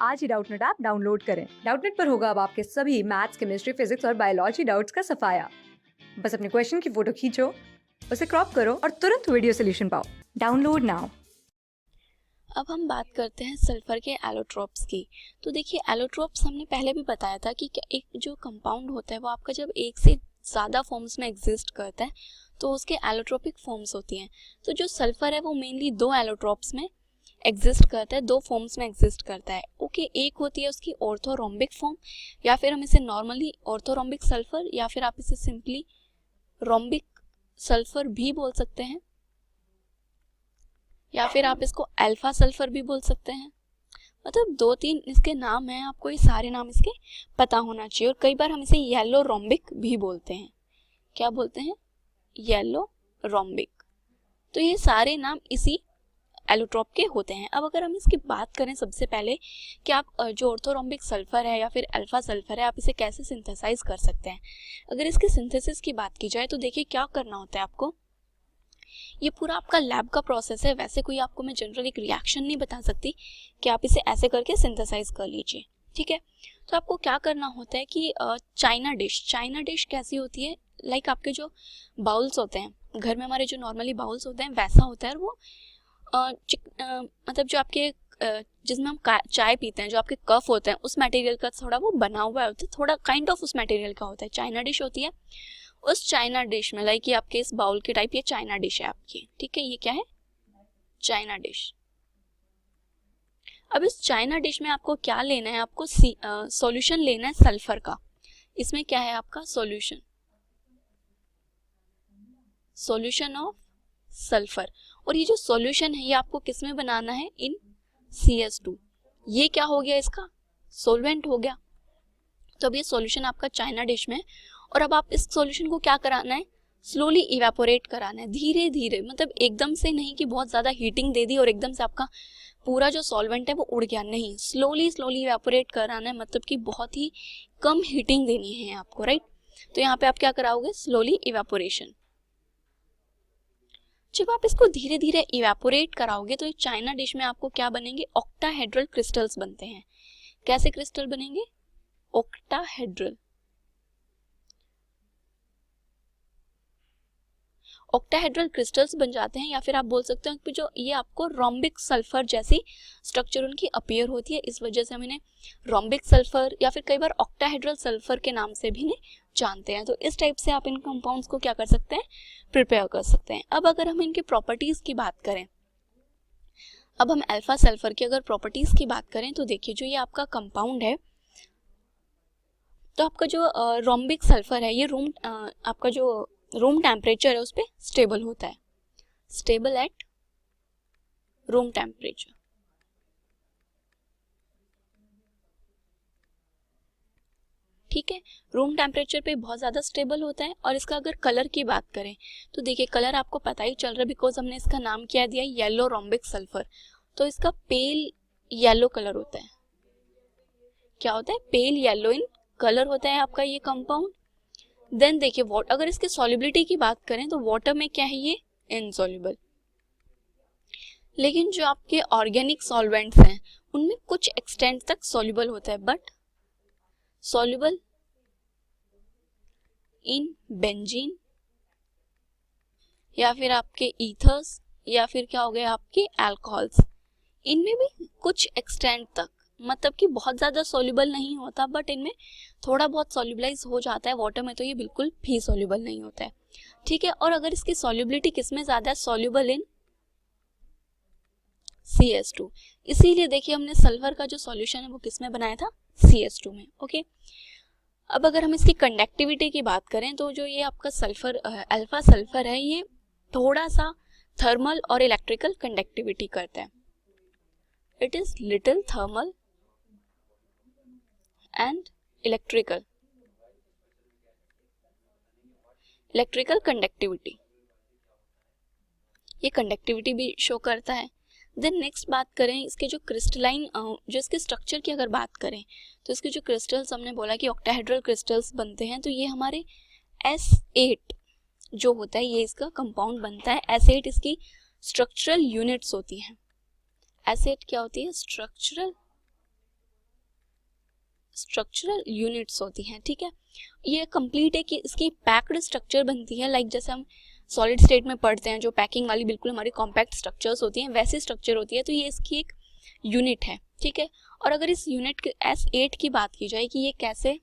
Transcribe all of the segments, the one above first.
आज ही Doubtnut app download करें। Doubtnut पर होगा अब आपके सभी मैथ्स, केमिस्ट्री, फिजिक्स और बायोलॉजी डाउट्स का सफाया। बस अपने क्वेश्चन की फोटो खींचो, उसे क्रॉप करो और तुरंत वीडियो सोल्यूशन पाओ। Download now. अब हम बात करते हैं सल्फर के एलोट्रोप्स की। तो देखिए, एलोट्रोप्स हमने पहले भी बताया था कि एक जो कंपाउंड होता है वो आपका जब एक से ज़्यादा फॉर्म्स में एग्जिस्ट करता है तो उसके एलोट्रोपिक फॉर्म्स होती हैं। तो जो सल्फर है वो मेनली दो एलोट्रोप्स में एग्जिस्ट करता है, दो फॉर्म्स में एग्जिस्ट करता है। ओके, एक होती है उसकी ऑर्थोरोम्बिक फॉर्म, या फिर हम इसे नॉर्मली ऑर्थोरोम्बिक सल्फर या फिर आप इसे सिंपली रोम्बिक सल्फर भी बोल सकते हैं, या फिर आप इसको अल्फा सल्फर भी बोल सकते हैं। मतलब दो तीन इसके नाम हैं, आपको ये सारे नाम इसके पता होना चाहिए। और कई बार हम इसे येलो रोम्बिक भी बोलते हैं। क्या बोलते हैं? Yellow rhombic. तो ये सारे नाम इसी एलोट्रोप के होते हैं। अब अगर हम इसकी बात करें सबसे पहले कि आप जो ऑर्थोरोम्बिक सल्फर है या फिर अल्फा सल्फर है, आप इसे कैसे सिंथेसाइज कर सकते हैं। अगर इसके सिंथेसिस की बात की जाए तो देखिए क्या करना होता है आपको। ये पूरा आपका लैब का प्रोसेस है। वैसे कोई आपको मैं जनरल एक रिएक्शन नहीं बता सकती कि आप इसे ऐसे करके सिंथेसाइज कर लीजिए, ठीक है। तो आपको क्या करना होता है कि चाइना डिश कैसी होती है, लाइक आपके जो बाउल्स होते हैं घर में, हमारे जो नॉर्मली बाउल्स होते हैं वैसा होता है। वो मतलब जो आपके जिसमें हम चाय पीते हैं, जो आपके कप होते हैं उस मटेरियल का थोड़ा वो बना हुआ होता है, थोड़ा काइंड ऑफ उस मटेरियल का होता है। चाइना डिश होती है। उस चाइना डिश में लाइक ये आपके इस बाउल के टाइप ये चाइना डिश है आपकी, ठीक है। ये क्या है? China dish. अब इस चाइना डिश में आपको क्या लेना है? आपको सॉल्यूशन लेना है सल्फर का। इसमें क्या है आपका सॉल्यूशन? Solution of sulphur. और ये जो सॉल्यूशन है ये आपको किस में बनाना है? इन CS2। ये क्या हो गया? इसका सॉल्वेंट हो गया। तो अब ये सॉल्यूशन आपका चाइना डिश में, और अब आप इस सॉल्यूशन को क्या कराना है? स्लोली इवेपोरेट कराना है, धीरे धीरे। मतलब एकदम से नहीं कि बहुत ज्यादा हीटिंग दे दी और एकदम से आपका पूरा जो सॉल्वेंट है वो उड़ गया, नहीं। स्लोली स्लोली इवेपोरेट कराना है, मतलब कि बहुत ही कम हीटिंग देनी है आपको, राइट। तो यहाँ पे आप क्या कराओगे? Slowly evaporation. जब आप इसको धीरे धीरे इवेपोरेट कराओगे तो चाइना डिश में आपको क्या बनेंगे? ऑक्टाहेड्रल क्रिस्टल्स बनते हैं। कैसे क्रिस्टल बनेंगे? ऑक्टाहेड्रल। ऑक्टाहेड्रल क्रिस्टल्स बन जाते हैं, या फिर आप बोल सकते हैं कि जो ये आपको रोम्बिक सल्फर जैसी स्ट्रक्चर उनकी अपीयर होती है, इस वजह से हम इन्हें रोम्बिक सल्फर या फिर कई बार ऑक्टाहेड्रल सल्फर के नाम से भी इन्हें जानते हैं। तो इस टाइप से आप इन कंपाउंड्स को क्या कर सकते हैं? प्रिपेयर कर सकते हैं। अब अगर हम इनकी प्रॉपर्टीज की बात करें, अब हम अल्फा सल्फर की अगर प्रॉपर्टीज की बात करें तो देखिए, जो ये आपका कंपाउंड है, तो आपका जो रोम्बिक सल्फर है ये आपका जो रूम टेम्परेचर है उस पर स्टेबल होता है, स्टेबल एट रूम टेम्परेचर, ठीक है। रूम टेम्परेचर पे बहुत ज़्यादा स्टेबल होता है। और इसका अगर कलर की बात करें तो देखिए, कलर आपको पता ही चल रहा है बिकॉज हमने इसका नाम क्या दिया? Yellow rhombic sulphur. तो इसका पेल येलो कलर होता है। क्या होता है? पेल येलो इन कलर होता है आपका ये कंपाउंड। देन देखिए, अगर इसकी सॉल्युबिलिटी की बात करें तो वाटर में क्या है? ये इनसॉल्युबल। लेकिन जो आपके ऑर्गेनिक सॉल्वेंट्स हैं उनमें कुछ एक्सटेंट तक सॉल्युबल होता है, बट सॉल्युबल इन बेंजीन या फिर आपके ईथर्स या फिर क्या हो गए आपके अल्कोहल्स। इनमें भी कुछ एक्सटेंट तक, मतलब कि बहुत ज्यादा सॉल्युबल नहीं होता, बट इनमें थोड़ा बहुत सॉल्युबलाइज हो जाता है। वाटर में तो ये बिल्कुल भी सॉल्युबल नहीं होता है, ठीक है। और अगर इसकी सॉल्युबिलिटी किसमें ज्यादा है? Soluble in CS2। इसीलिए देखिए, हमने सल्फर का जो सॉल्यूशन है वो किसमें बनाया था? CS2 में, ओके। अब अगर हम इसकी कंडक्टिविटी की बात करें तो जो ये आपका सल्फर अल्फा सल्फर है ये थोड़ा सा थर्मल और इलेक्ट्रिकल कंडक्टिविटी करता है। It is little thermal and electrical conductivity, ये कंडक्टिविटी भी शो करता है। देन नेक्स्ट बात करें इसके जो क्रिस्टलाइन, जो इसके स्ट्रक्चर की अगर बात करें तो इसके जो क्रिस्टल्स, हमने बोला कि ऑक्टाहेड्रल क्रिस्टल्स बनते हैं। तो ये हमारे S8 जो होता है ये इसका कंपाउंड बनता है। S8 इसकी स्ट्रक्चरल यूनिट्स होती हैं। S8 क्या होती है? स्ट्रक्चरल स्ट्रक्चरल यूनिट्स होती हैं, ठीक है। ये कंप्लीट है कि इसकी पैक्ड स्ट्रक्चर बनती है, लाइक जैसे हम सॉलिड स्टेट में पढ़ते हैं जो पैकिंग वाली बिल्कुल हमारी कॉम्पैक्ट स्ट्रक्चर्स होती हैं, वैसी स्ट्रक्चर होती है। तो ये इसकी एक यूनिट है, ठीक है। और अगर इस यूनिट के S8 की बात की जाए कि ये कैसे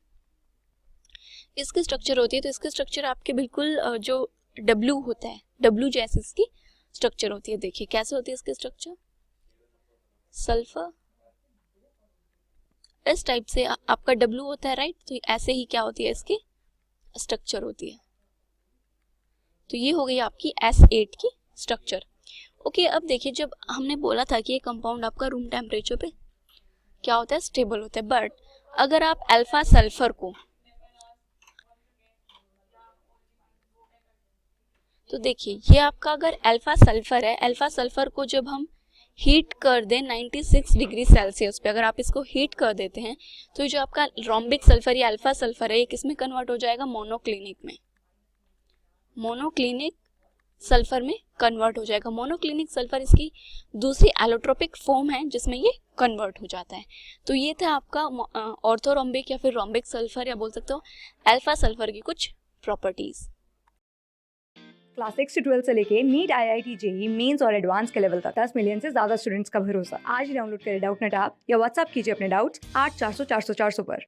इसकी स्ट्रक्चर होती है, तो इसकी स्ट्रक्चर आपके बिल्कुल जो W होता है, W जैसी इसकी स्ट्रक्चर होती है। देखिए कैसे होती है इसकी स्ट्रक्चर, सल्फर इस टाइप से आपका W होता है, राइट। तो ऐसे ही क्या होती है इसकी स्ट्रक्चर होती है। तो ये हो गई आपकी S8 की स्ट्रक्चर। ओके, अब देखिए जब हमने बोला था कि ये कंपाउंड आपका रूम टेम्परेचर पे क्या होता है, स्टेबल होता है, बट अगर आप अल्फा सल्फर को, तो देखिए ये आपका अगर अल्फा सल्फर है, अल्फा सल्फर को जब हम हीट कर दें 96 डिग्री सेल्सियस पे, अगर आप इसको हीट कर देते हैं तो जो आपका रोम्बिक सल्फर या अल्फा सल्फर है ये किस में कन्वर्ट हो जाएगा, मोनोक्लिनिक में, मोनोक्लिनिक सल्फर में कन्वर्ट हो जाएगा। मोनोक्लिनिक सल्फर इसकी दूसरी एलोट्रोपिक फॉर्म है जिसमें ये कन्वर्ट हो जाता है। तो ये था आपका ऑर्थोरोम्बिक या फिर रोम्बिक सल्फर या बोल सकते हो अल्फा सल्फर की कुछ प्रॉपर्टीज। क्लास 6 से 12 से लेके नीट, IIT, JEE मेंस और एडवांस के लेवल तक 10 मिलियन से ज्यादा स्टूडेंट्स का भरोसा। आज ही डाउनलोड करें डाउटनेट ऐप या व्हाट्सएप कीजिए अपने डाउट्स 8400 400 400 पर।